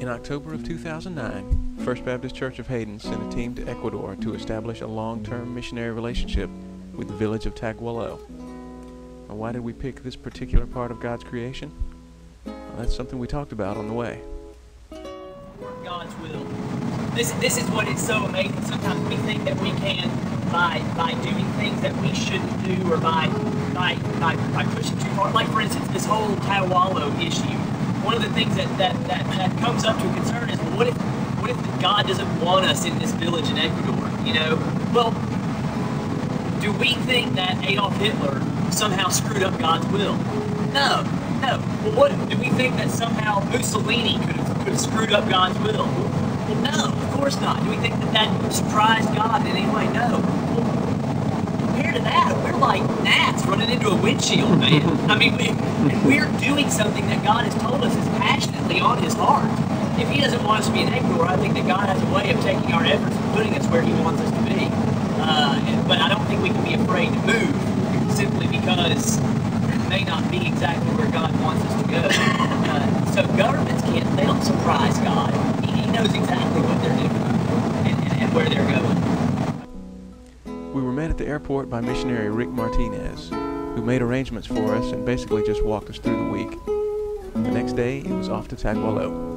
October of 2009, First Baptist Church of Hayden sent a team to Ecuador to establish a long-term missionary relationship with the village of Tagualo. Now, why did we pick this particular part of God's creation? Well, that's something we talked about on the way. God's will. This is what is so amazing. Sometimes we think that we can, by doing things that we shouldn't do, or by pushing too far. Like, for instance, this whole Tagualo issue. One of the things that comes up to a concern is, well, what if God doesn't want us in this village in Ecuador? You know, well, do we think that Adolf Hitler somehow screwed up God's will? No. Well, what do we think that somehow Mussolini could have screwed up God's will? Well, no, of course not. Do we think that surprised God in any way? No. Well, compared to that, we're like gnats running into a windshield, man. I mean, we're doing something that God has told us is passionately on His heart. If He doesn't want us to be in Ecuador, I think that God has a way of taking our efforts and putting us where He wants us to be. But I don't think we can be afraid to move simply because it may not be exactly where God wants us to go. So governments they don't surprise God. He knows exactly what they're doing and where they're going. We were met at the airport by missionary Rick Martinez, who made arrangements for us and basically just walked us through the week. The next day, it was off to Tagualo.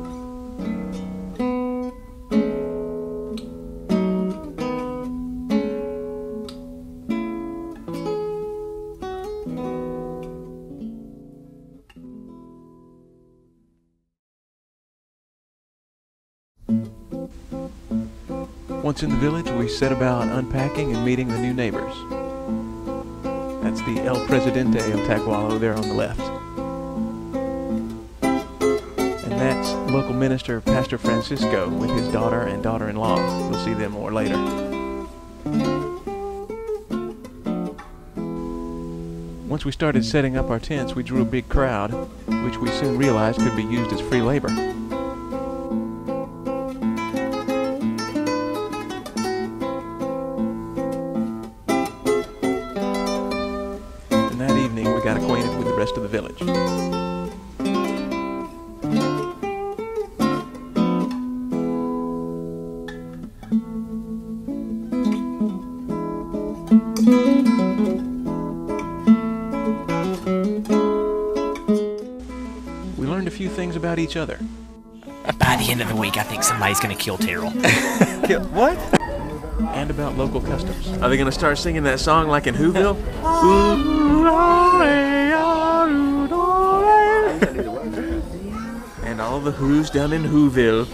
Once in the village, we set about unpacking and meeting the new neighbors. That's the El Presidente of Tagualo there on the left. And that's local minister Pastor Francisco with his daughter and daughter-in-law. You'll see them more later. Once we started setting up our tents, we drew a big crowd, which we soon realized could be used as free labor. Got acquainted with the rest of the village. We learned a few things about each other. By the end of the week, I think somebody's going to kill Terrell. What? And about local customs. Are they going to start singing that song like in Whoville? And all the Who's down in Whoville.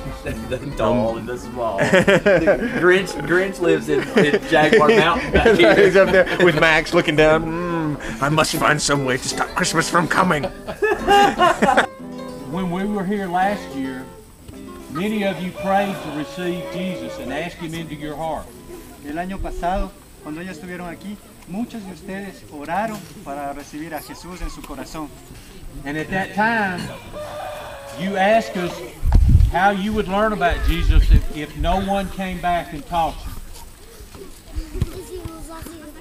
The tall and the small. Grinch lives in Jaguar Mountain back here. He's up there with Max looking down. I must find some way to stop Christmas from coming. When we were here last year, many of you prayed to receive Jesus and ask Him into your heart. El año pasado, cuando ellos estuvieron aquí, muchos de ustedes oraron para recibir a Jesús en su corazón. And at that time, you asked us how you would learn about Jesus if no one came back and taught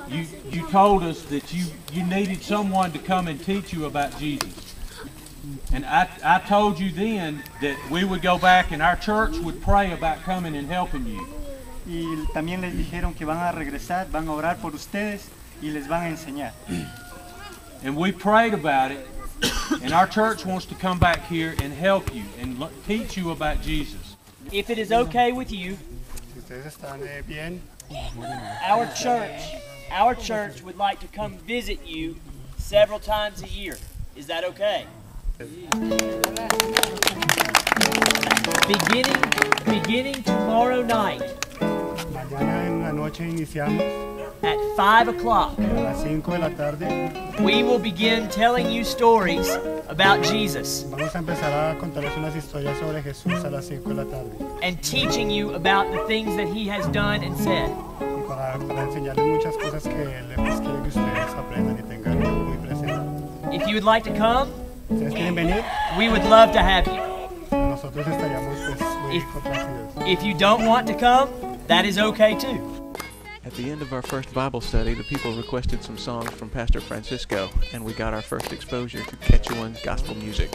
you. You told us that you needed someone to come and teach you about Jesus. And I told you then that we would go back and our church would pray about coming and helping you. Y también les dijeron que van a regresar, van a orar por ustedes y les van a enseñar. And we prayed about it, and our church wants to come back here and help you and teach you about Jesus. If it is okay with you, Si ustedes están bien, our church would like to come visit you several times a year. Is that okay? Beginning tomorrow night. mañana en la noche iniciamos at 5 o'clock. a las 5 de la tarde. We will begin telling you stories about Jesus Vamos a empezar a contarles unas historias sobre Jesús a las 5 de la tarde. and teaching you about the things that He has done and said. Y para enseñarles muchas cosas que Él quiere que ustedes aprendan y tengan muy presente. If you would like to come, ¿Ustedes quieren venir? we would love to have you. Nosotros estaríamos pues, muy complacidos. If you don't want to come, that is okay too. At the end of our first Bible study, the people requested some songs from Pastor Francisco, and we got our first exposure to Quechuan gospel music.